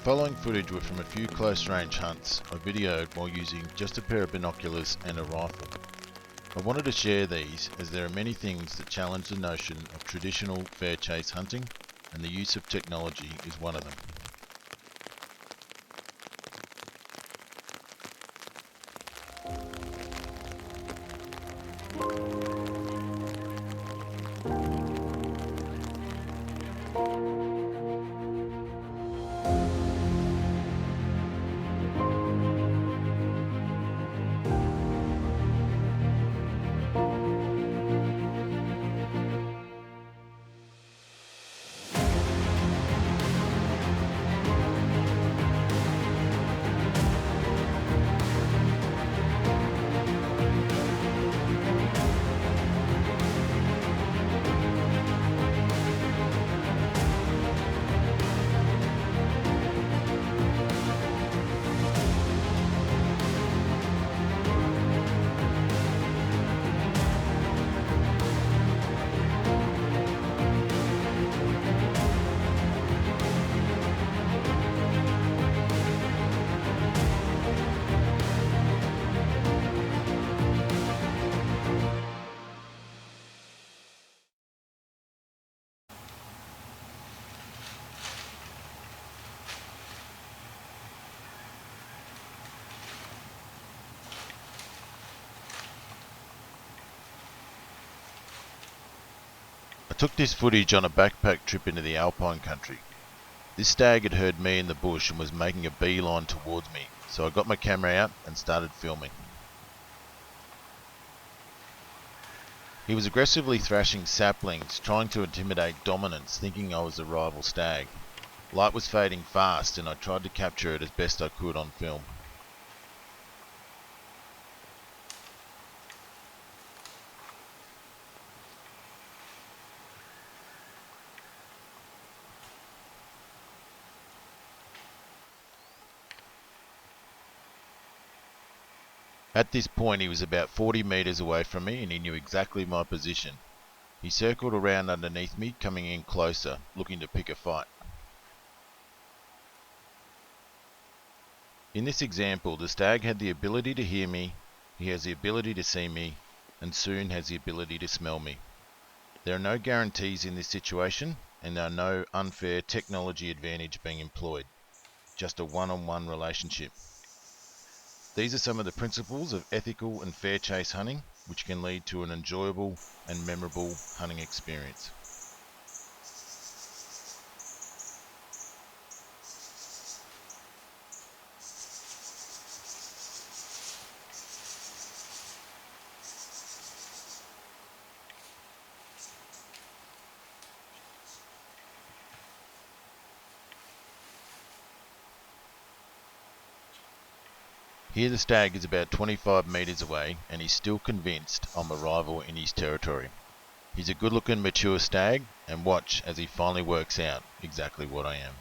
Following footage were from a few close-range hunts I videoed while using just a pair of binoculars and a rifle. I wanted to share these as there are many things that challenge the notion of traditional fair chase hunting, and the use of technology is one of them. I took this footage on a backpack trip into the Alpine country. This stag had heard me in the bush and was making a beeline towards me, so I got my camera out and started filming. He was aggressively thrashing saplings, trying to intimidate dominance, thinking I was a rival stag. Light was fading fast and I tried to capture it as best I could on film. At this point he was about 40 metres away from me and he knew exactly my position. He circled around underneath me, coming in closer, looking to pick a fight. In this example, the stag had the ability to hear me, he has the ability to see me, and soon has the ability to smell me. There are no guarantees in this situation, and there are no unfair technology advantage being employed. Just a one-on-one relationship. These are some of the principles of ethical and fair chase hunting, which can lead to an enjoyable and memorable hunting experience. Here the stag is about 25 metres away and he's still convinced I'm a rival in his territory. He's a good looking mature stag, and watch as he finally works out exactly what I am.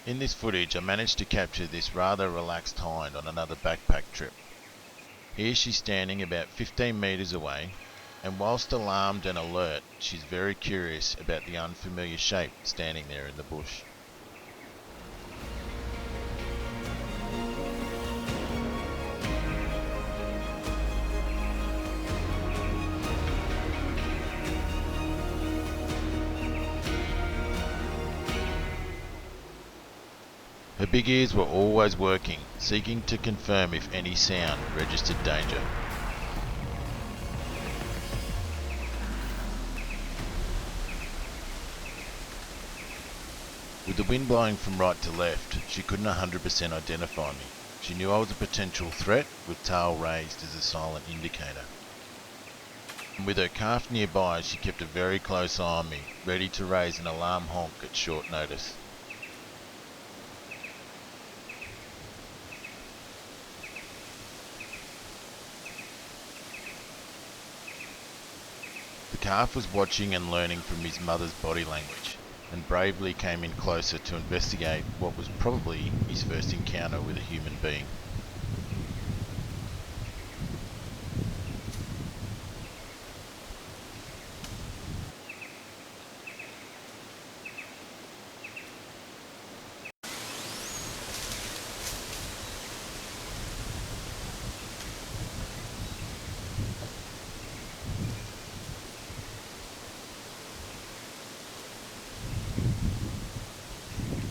In this footage I managed to capture this rather relaxed hind on another backpack trip. Here she's standing about 15 metres away, and whilst alarmed and alert, she's very curious about the unfamiliar shape standing there in the bush. Her big ears were always working, seeking to confirm if any sound registered danger. With the wind blowing from right to left, she couldn't 100% identify me. She knew I was a potential threat, with tail raised as a silent indicator. And with her calf nearby, she kept a very close eye on me, ready to raise an alarm honk at short notice. The calf was watching and learning from his mother's body language, and bravely came in closer to investigate what was probably his first encounter with a human being.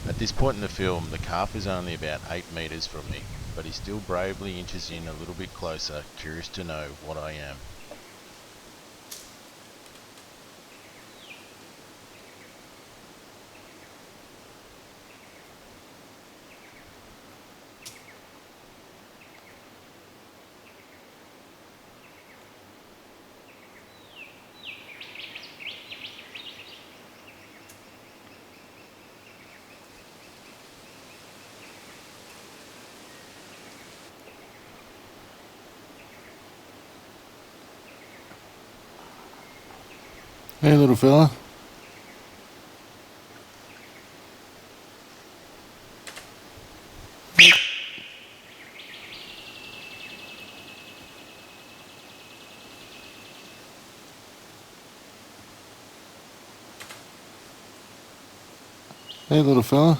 At this point in the film, the calf is only about 8 metres from me, but he still bravely inches in a little bit closer, curious to know what I am. Hey, little fella. Hey, little fella.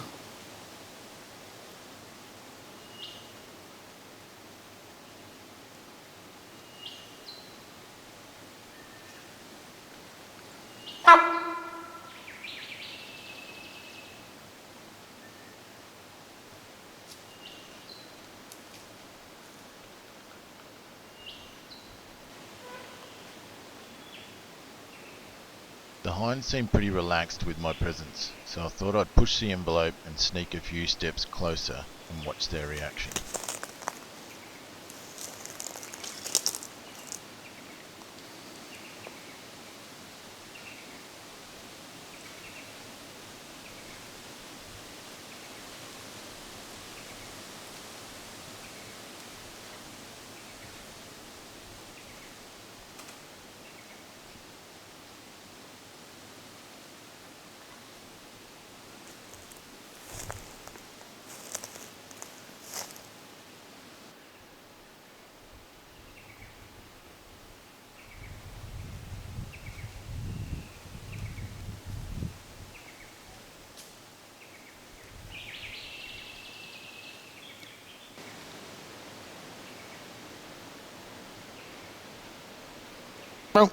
The hind seemed pretty relaxed with my presence, so I thought I'd push the envelope and sneak a few steps closer and watch their reaction. Bro.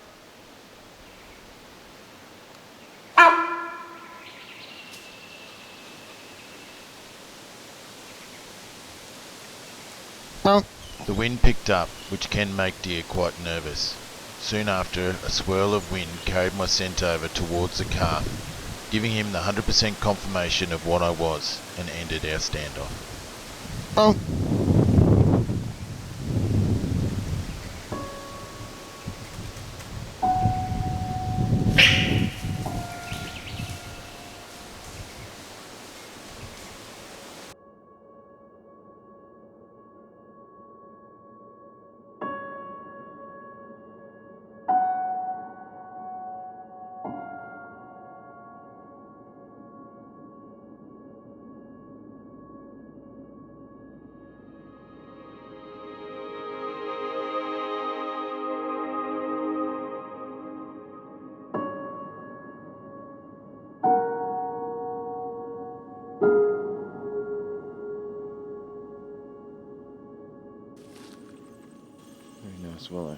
Bro. The wind picked up, which can make deer quite nervous. Soon after, a swirl of wind carried my scent over towards the calf, giving him the 100% confirmation of what I was, and ended our standoff. Bro. Very nice wallow.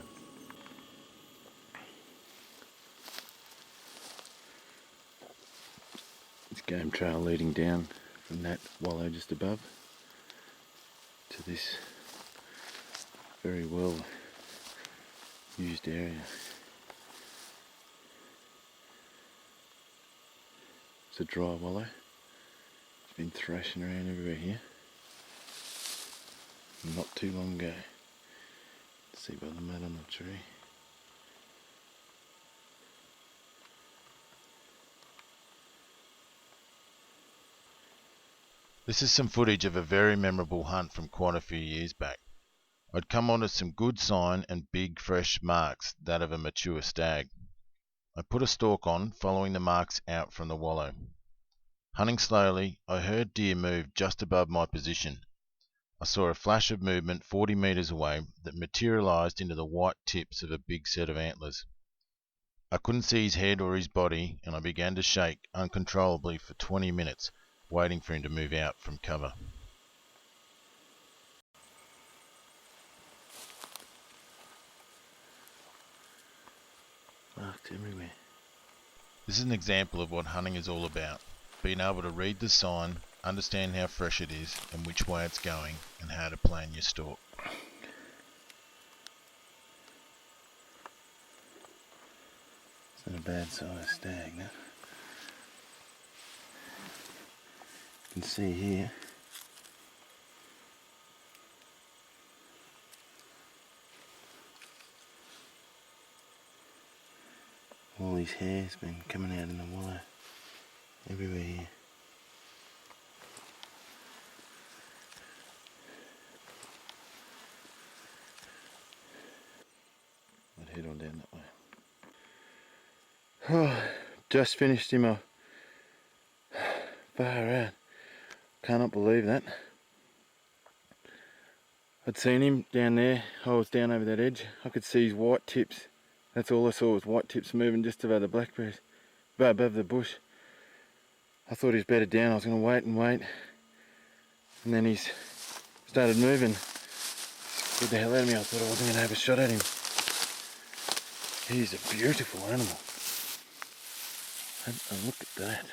This game trail leading down from that wallow just above to this very well used area. It's a dry wallow. It's been thrashing around everywhere here. Not too long ago. See by the mud on the tree. This is some footage of a very memorable hunt from quite a few years back. I'd come onto some good sign and big fresh marks, that of a mature stag. I put a stalk on, following the marks out from the wallow. Hunting slowly, I heard deer move just above my position. I saw a flash of movement 40 metres away that materialised into the white tips of a big set of antlers. I couldn't see his head or his body, and I began to shake uncontrollably for 20 minutes, waiting for him to move out from cover. Marks everywhere. This is an example of what hunting is all about. Being able to read the sign, understand how fresh it is and which way it's going, and how to plan your stalk. It's not a bad sized stag, no? You can see here. All his hair's been coming out in the wallow everywhere here. I'd head on down that way. Oh, just finished him off. Far out. Cannot believe that. I'd seen him down there. I was down over that edge. I could see his white tips. That's all I saw was white tips moving just above the blackberries, above the bush. I thought he was better down. I was going to wait and wait. And then he's started moving. Scared the hell out of me. I thought I wasn't going to have a shot at him. He's a beautiful animal. And look at that.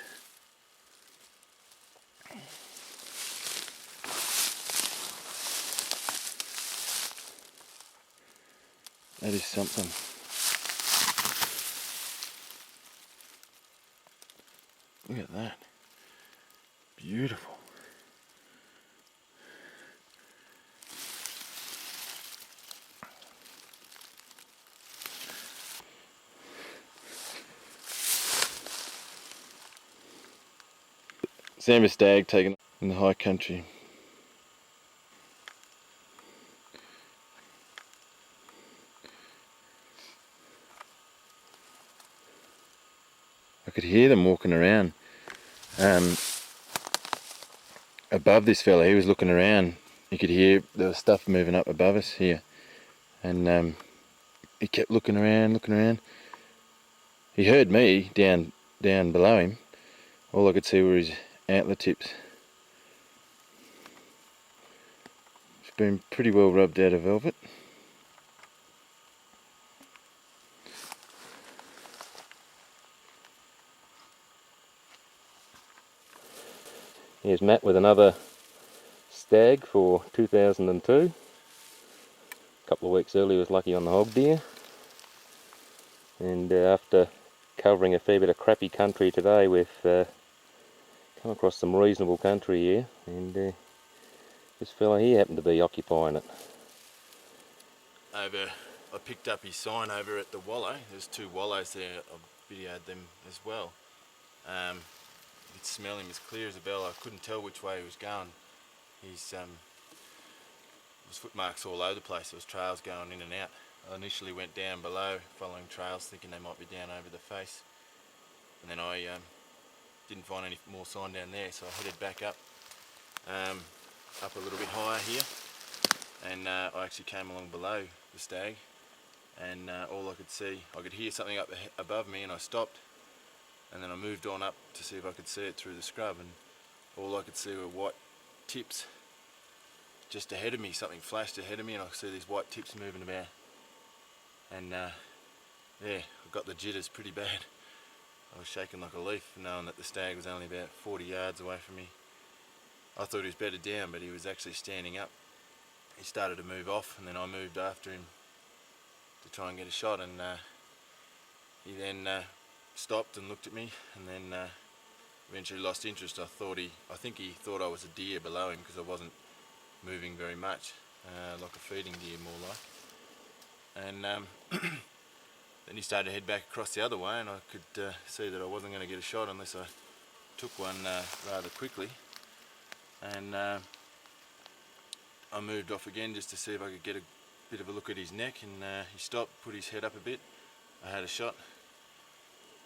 That is something. Look at that. Beautiful. Sambar stag taken in the high country. I could hear them walking around above this fella. He was looking around. You could hear there was stuff moving up above us here, and he kept looking around, looking around. He heard me down below him. All I could see were his antler tips. It's been pretty well rubbed out of velvet. Here's Matt with another stag for 2002. A couple of weeks earlier he was lucky on the hog deer. And after covering a fair bit of crappy country today, we've come across some reasonable country here, and this fella here happened to be occupying it. I picked up his sign over at the wallow. There's two wallows there. I videoed them as well. You could smell him as clear as a bell. I couldn't tell which way he was going. There was footmarks all over the place. There was trails going in and out. I initially went down below, following trails, thinking they might be down over the face. And then I didn't find any more sign down there, so I headed back up a little bit higher here. And I actually came along below the stag, and all I could see, I could hear something up above me, and I stopped. And then I moved on up to see if I could see it through the scrub, and all I could see were white tips just ahead of me. Something flashed ahead of me, and I could see these white tips moving about. and yeah, I got the jitters pretty bad. I was shaking like a leaf, knowing that the stag was only about 40 yards away from me. I thought he was bedded down, but he was actually standing up. He started to move off, and then I moved after him to try and get a shot, and he then stopped and looked at me, and then eventually lost interest. I think he thought I was a deer below him because I wasn't moving very much, like a feeding deer more like. And then he started to head back across the other way, and I could see that I wasn't going to get a shot unless I took one rather quickly. And I moved off again just to see if I could get a bit of a look at his neck, and he stopped, put his head up a bit. I had a shot,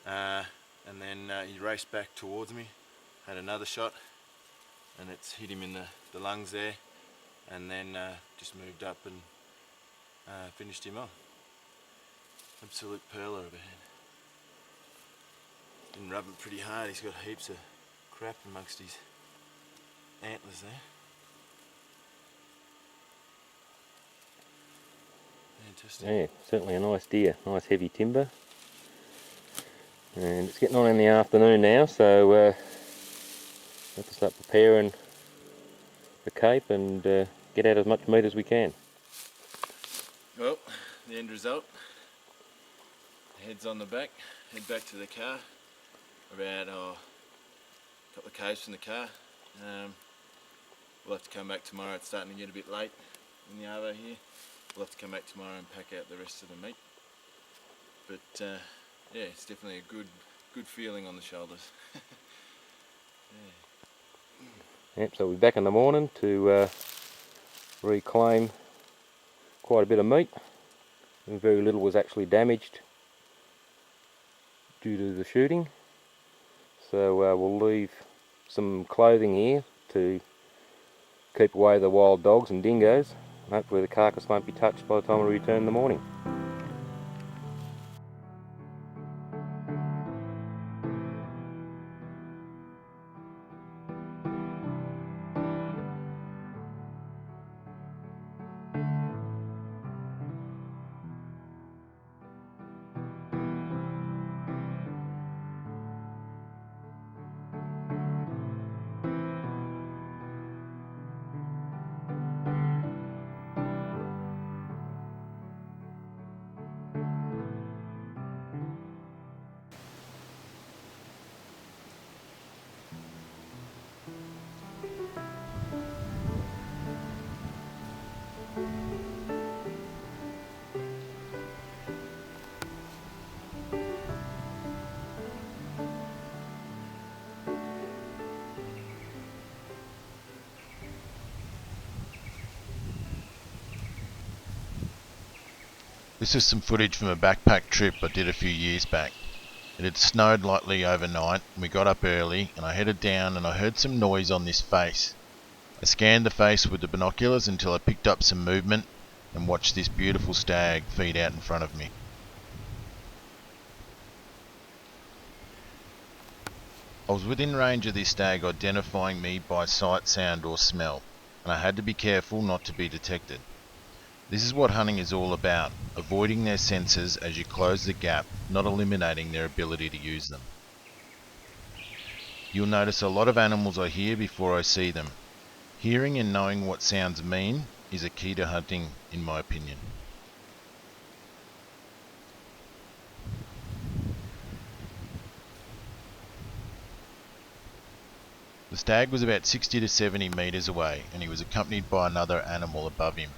and then he raced back towards me, had another shot, and it's hit him in the lungs there, and then just moved up and finished him off. Absolute pearler of a head. Didn't rub him pretty hard. He's got heaps of crap amongst his antlers there. Fantastic. Yeah, certainly a nice deer, nice heavy timber. And it's getting on in the afternoon now, so we'll have to start preparing the cape and get out as much meat as we can. Well, the end result. Head's on the back, head back to the car. About a couple of k's from the car. We'll have to come back tomorrow. It's starting to get a bit late in the arvo here. We'll have to come back tomorrow and pack out the rest of the meat. But yeah, it's definitely a good feeling on the shoulders. Yeah. Yep, so we'll be back in the morning to reclaim quite a bit of meat. And very little was actually damaged due to the shooting. So we'll leave some clothing here to keep away the wild dogs and dingoes. Hopefully the carcass won't be touched by the time we return in the morning. This is some footage from a backpack trip I did a few years back. It had snowed lightly overnight, and we got up early, and I headed down and I heard some noise on this face. I scanned the face with the binoculars until I picked up some movement and watched this beautiful stag feed out in front of me. I was within range of this stag identifying me by sight, sound or smell, and I had to be careful not to be detected. This is what hunting is all about, avoiding their senses as you close the gap, not eliminating their ability to use them. You'll notice a lot of animals I hear before I see them. Hearing and knowing what sounds mean is a key to hunting, in my opinion. The stag was about 60 to 70 metres away, and he was accompanied by another animal above him.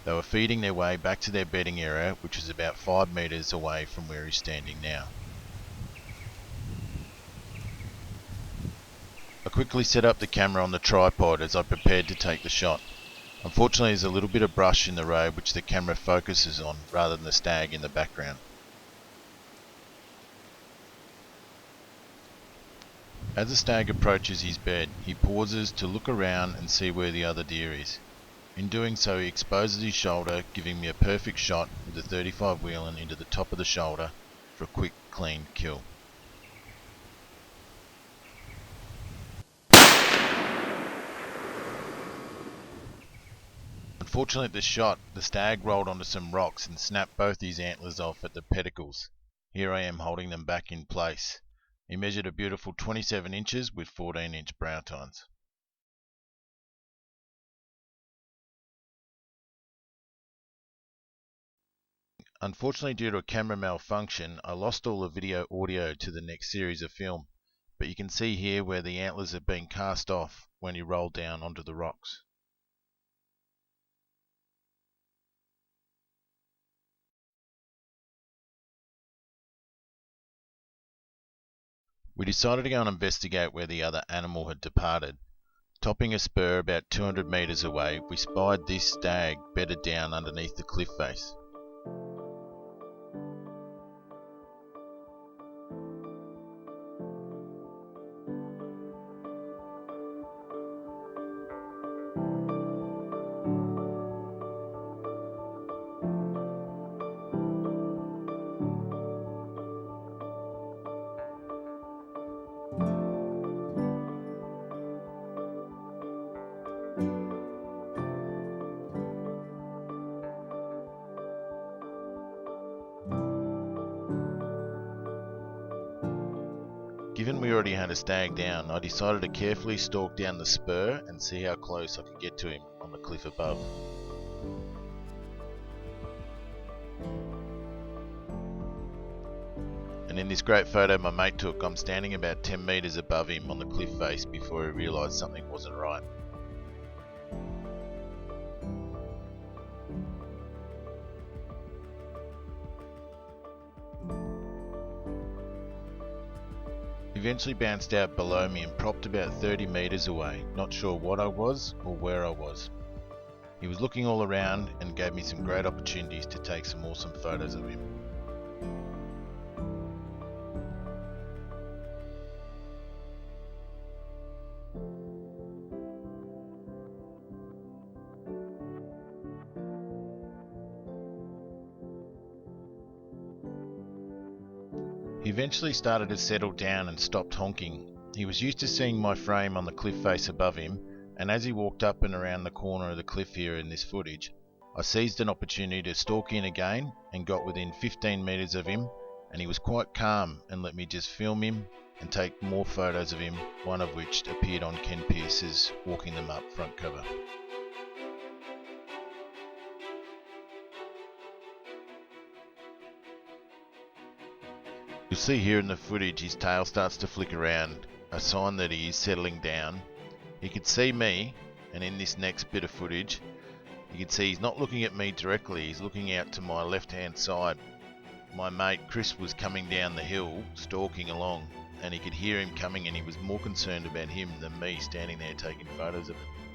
They were feeding their way back to their bedding area, which is about 5 metres away from where he's standing now. I quickly set up the camera on the tripod as I prepared to take the shot. Unfortunately, there's a little bit of brush in the road which the camera focuses on rather than the stag in the background. As the stag approaches his bed, he pauses to look around and see where the other deer is. In doing so, he exposes his shoulder, giving me a perfect shot with the 35 Wheeling into the top of the shoulder for a quick, clean kill. Unfortunately at the shot, the stag rolled onto some rocks and snapped both his antlers off at the pedicles. Here I am holding them back in place. He measured a beautiful 27 inches with 14-inch brow tines. Unfortunately, due to a camera malfunction, I lost all the video audio to the next series of film, but you can see here where the antlers have been cast off when he rolled down onto the rocks. We decided to go and investigate where the other animal had departed. Topping a spur about 200 metres away, we spied this stag bedded down underneath the cliff face. Given we already had a stag down, I decided to carefully stalk down the spur and see how close I could get to him on the cliff above. And in this great photo my mate took, I'm standing about 10 metres above him on the cliff face before he realised something wasn't right. He eventually bounced out below me and propped about 30 metres away, not sure what I was or where I was. He was looking all around and gave me some great opportunities to take some awesome photos of him. He eventually started to settle down and stopped honking. He was used to seeing my frame on the cliff face above him, and as he walked up and around the corner of the cliff here in this footage, I seized an opportunity to stalk in again and got within 15 metres of him, and he was quite calm and let me just film him and take more photos of him, one of which appeared on Ken Pearce's Walking Them Up front cover. You'll see here in the footage his tail starts to flick around, a sign that he is settling down. He could see me, and in this next bit of footage, you can see he's not looking at me directly, he's looking out to my left hand side. My mate Chris was coming down the hill, stalking along, and he could hear him coming and he was more concerned about him than me standing there taking photos of him.